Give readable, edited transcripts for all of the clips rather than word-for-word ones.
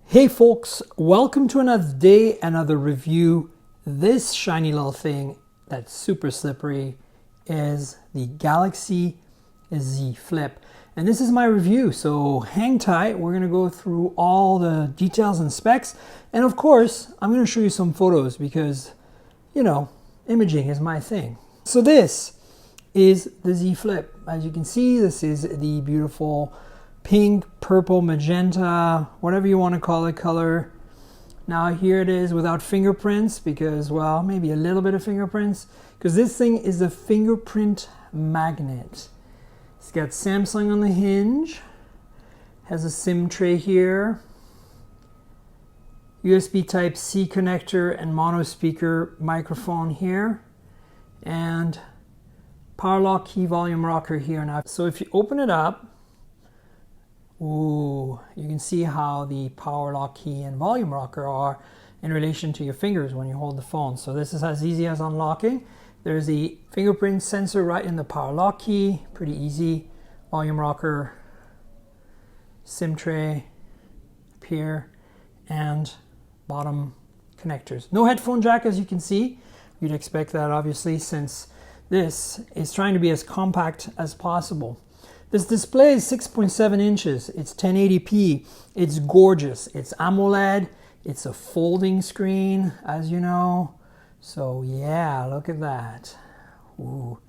Hey folks, welcome to another day, another review. This shiny little thing that's super slippery is the Galaxy Z Flip. And this is my review, so hang tight. We're gonna go through all the details and specs. And of course, I'm gonna show you some photos because, you know, imaging is my thing. So this is the Z Flip. As you can see, this is the beautiful pink, purple, magenta, whatever you want to call it, color. Now here it is without fingerprints because, well, maybe a little bit of fingerprints, because this thing is a fingerprint magnet. It's got Samsung on the hinge, has a SIM tray here, USB Type-C connector and mono speaker microphone here, and power lock key volume rocker here. Now, so if you open it up, ooh, you can see how the power lock key and volume rocker are in relation to your fingers when you hold the phone. So this is as easy as unlocking. There's the fingerprint sensor right in the power lock key, pretty easy. Volume rocker, SIM tray up here, and bottom connectors. No headphone jack, as you can see. You'd expect that obviously, since this is trying to be as compact as possible. This display is 6.7 inches, it's 1080p, it's gorgeous, it's AMOLED, it's a folding screen, as you know. So yeah, look at that. Ooh.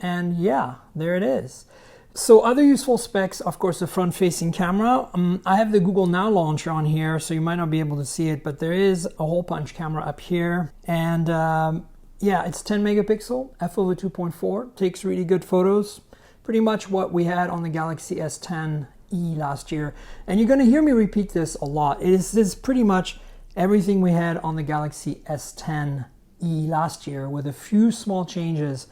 And yeah, there it is. So other useful specs, of course, the front-facing camera. I have the Google Now launcher on here, so you might not be able to see it, but there is a hole punch camera up here. And yeah, it's 10 megapixel, f/2.4, takes really good photos. Pretty much what we had on the Galaxy S10e last year. And you're going to hear me repeat this a lot. This is pretty much everything we had on the Galaxy S10e last year with a few small changes.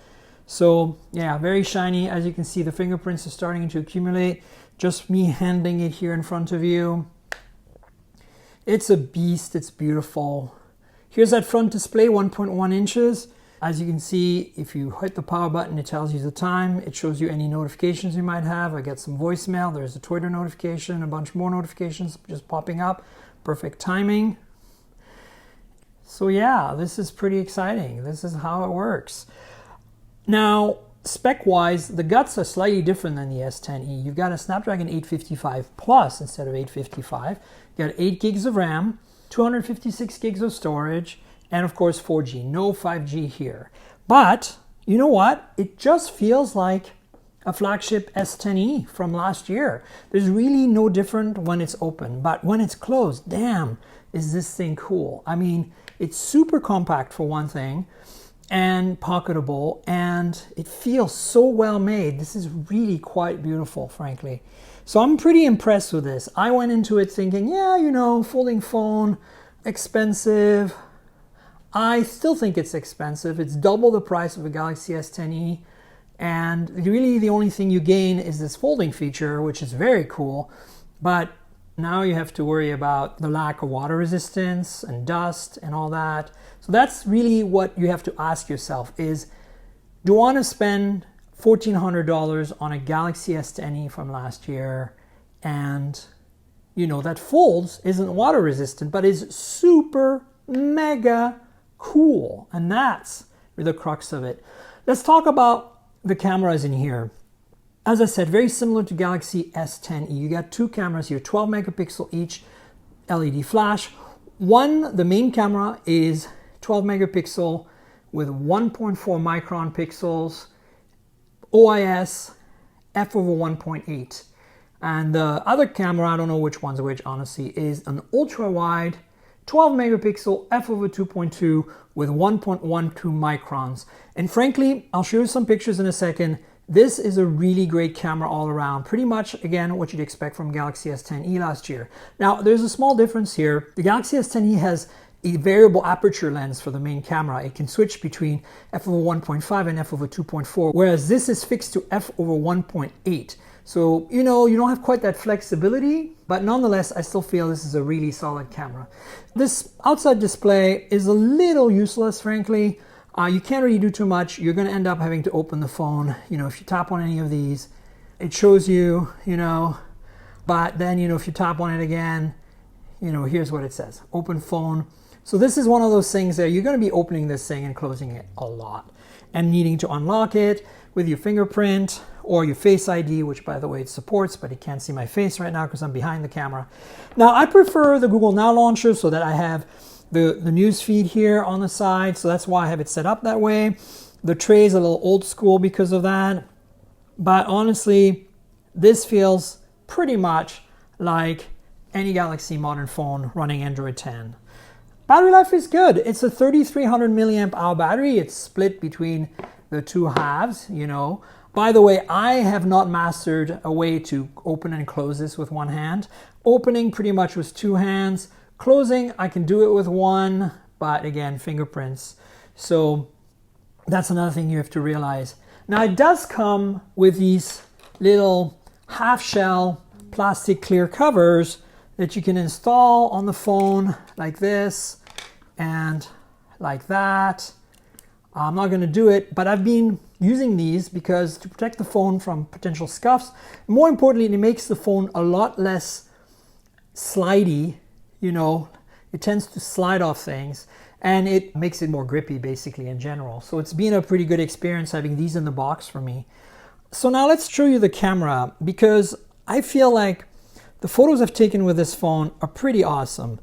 So yeah, very shiny. As you can see, the fingerprints are starting to accumulate. Just me handling it here in front of you. It's a beast. It's beautiful. Here's that front display, 1.1 inches. As you can see, if you hit the power button, it tells you the time. It shows you any notifications you might have. I get some voicemail. There's a Twitter notification, a bunch more notifications just popping up. Perfect timing. So yeah, this is pretty exciting. This is how it works. Now, spec-wise, the guts are slightly different than the S10e. You've got a Snapdragon 855 Plus instead of 855. You got 8 gigs of RAM, 256 gigs of storage, and of course 4G, no 5G here. But you know what? It just feels like a flagship S10e from last year. There's really no different when it's open, but when it's closed, damn, is this thing cool. I mean, it's super compact for one thing, and pocketable, and it feels so well made. This is really quite beautiful, frankly. So I'm pretty impressed with this. I went into it thinking, yeah, you know, folding phone, expensive. I still think it's expensive. It's double the price of a Galaxy S10e, and really the only thing you gain is this folding feature, which is very cool, but now you have to worry about the lack of water resistance and dust and all that. So that's really what you have to ask yourself is, do I want to spend $1,400 on a Galaxy S10e from last year, and you know, that folds, isn't water resistant, but is super mega cool, and that's the crux of it. Let's talk about the cameras in here. As I said, very similar to Galaxy S10e. You got two cameras here, 12 megapixel each, LED flash. The main camera is 12 megapixel with 1.4 micron pixels, OIS, f/1.8. And the other camera, I don't know which one's which, honestly, is an ultra wide 12 megapixel f/2.2 with 1.12 microns. And frankly, I'll show you some pictures in a second. This is a really great camera all around. Pretty much, again, what you'd expect from Galaxy S10e last year. Now, there's a small difference here. The Galaxy S10e has a variable aperture lens for the main camera. It can switch between f/1.5 and f/2.4, whereas this is fixed to f/1.8. So, you know, you don't have quite that flexibility, but nonetheless, I still feel this is a really solid camera. This outside display is a little useless, frankly. You can't really do too much. You're going to end up having to open the phone. You know, if you tap on any of these, it shows you, you know, but then, you know, if you tap on it again, here's what it says. Open phone. So this is one of those things that you're going to be opening this thing and closing it a lot and needing to unlock it with your fingerprint or your Face ID, which by the way it supports, but you can't see my face right now because I'm behind the camera. Now I prefer the Google Now launcher so that I have the news feed here on the side. So that's why I have it set up that way. The tray is a little old school because of that. But honestly, this feels pretty much like any Galaxy modern phone running Android 10. Battery life is good. It's a 3300 milliamp hour battery. It's split between the two halves, By the way, I have not mastered a way to open and close this with one hand. Opening pretty much with two hands. Closing, I can do it with one, but again, fingerprints. So that's another thing you have to realize. Now it does come with these little half shell plastic clear covers that you can install on the phone like this and like that. I'm not going to do it, but I've been using these because to protect the phone from potential scuffs. More importantly, it makes the phone a lot less slidey. It tends to slide off things and it makes it more grippy basically in general. So it's been a pretty good experience having these in the box for me. So now let's show you the camera because I feel like the photos I've taken with this phone are pretty awesome.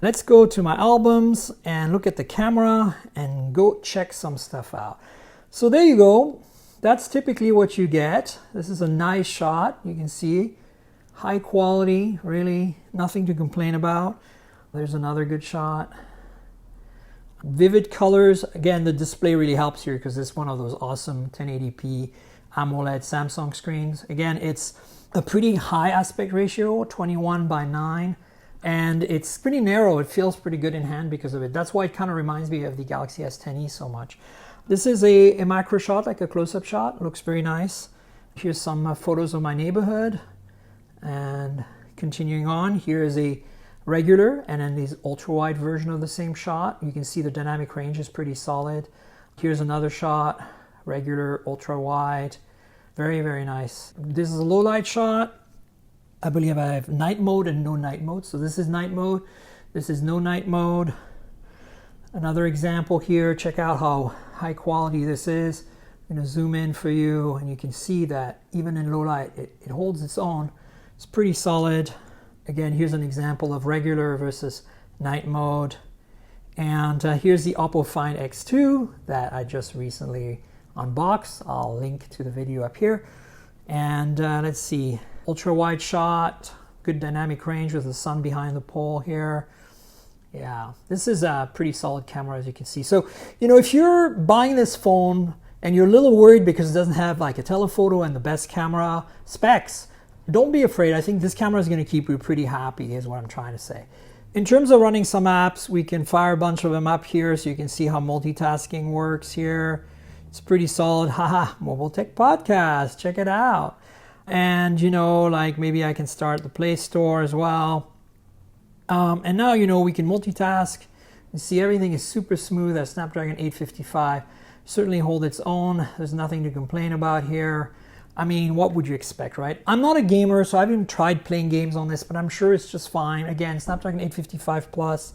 Let's go to my albums and look at the camera and go check some stuff out. So there you go. That's typically what you get. This is a nice shot. You can see high quality, really nothing to complain about. There's another good shot. Vivid colors. Again, the display really helps here because it's one of those awesome 1080p AMOLED Samsung screens. Again, it's a pretty high aspect ratio, 21:9, and it's pretty narrow. It feels pretty good in hand because of it. That's why it kind of reminds me of the Galaxy S10e so much. This is a macro shot, like a close-up shot. It looks very nice. Here's some photos of my neighborhood. And continuing on, here is a regular and then this ultra-wide version of the same shot. You can see the dynamic range is pretty solid. Here's another shot, regular, ultra-wide. Very, very nice. This is a low light shot. I believe I have night mode and no night mode. So this is night mode. This is no night mode. Another example here. Check out how high quality this is. I'm going to zoom in for you and you can see that even in low light, it holds its own. It's pretty solid. Again, here's an example of regular versus night mode. And here's the Oppo Find X2 that I just recently unboxed. I'll link to the video up here. And let's see, ultra wide shot, good dynamic range with the sun behind the pole here. Yeah, this is a pretty solid camera as you can see. So, if you're buying this phone and you're a little worried because it doesn't have like a telephoto and the best camera specs, don't be afraid. I think this camera is going to keep you pretty happy is what I'm trying to say. In terms of running some apps, we can fire a bunch of them up here so you can see how multitasking works here. It's pretty solid. Haha, Mobile Tech Podcast. Check it out. And, like maybe I can start the Play Store as well. And now, we can multitask. You see everything is super smooth. That Snapdragon 855 certainly hold its own. There's nothing to complain about here. I mean, what would you expect, right? I'm not a gamer, so I haven't tried playing games on this, but I'm sure it's just fine. Again, Snapdragon 855 Plus.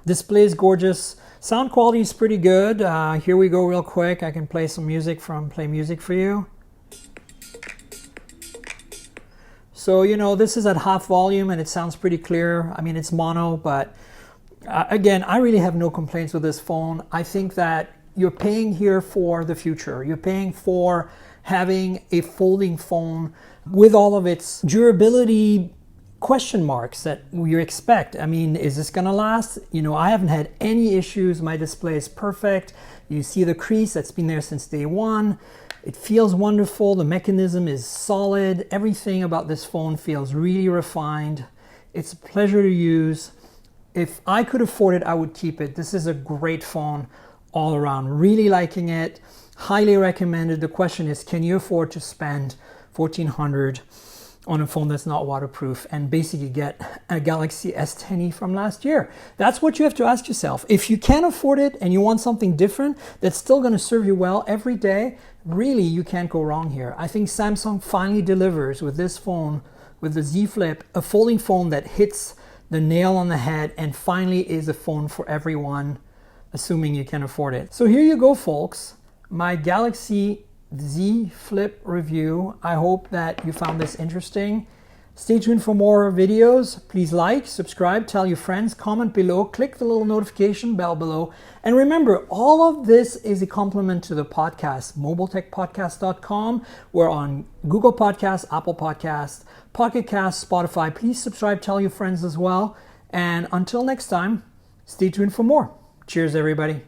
Display is gorgeous. Sound quality is pretty good. Here we go real quick. I can play some music from Play Music for you. So, this is at half volume and it sounds pretty clear. I mean, it's mono, but again, I really have no complaints with this phone. I think that you're paying here for the future. You're paying for having a folding phone with all of its durability question marks that you expect. I mean, is this gonna last? I haven't had any issues. My display is perfect. You see the crease that's been there since day one. It feels wonderful. The mechanism is solid. Everything about this phone feels really refined. It's a pleasure to use. If I could afford it, I would keep it. This is a great phone all around. Really liking it. Highly recommended. The question is, can you afford to spend $1,400 on a phone that's not waterproof and basically get a Galaxy S10e from last year? That's what you have to ask yourself. If you can't afford it and you want something different that's still going to serve you well every day, really you can't go wrong here. I think Samsung finally delivers with this phone, with the Z Flip, a folding phone that hits the nail on the head, and finally is a phone for everyone, assuming you can afford it. So here you go, folks, my Galaxy Z Flip review. I hope that you found this interesting. Stay tuned for more videos. Please like, subscribe, tell your friends, comment below, click the little notification bell below. And remember, all of this is a compliment to the podcast, mobiletechpodcast.com. We're on Google Podcasts, Apple Podcasts, Pocket Casts, Spotify. Please subscribe, tell your friends as well. And until next time, stay tuned for more. Cheers, everybody.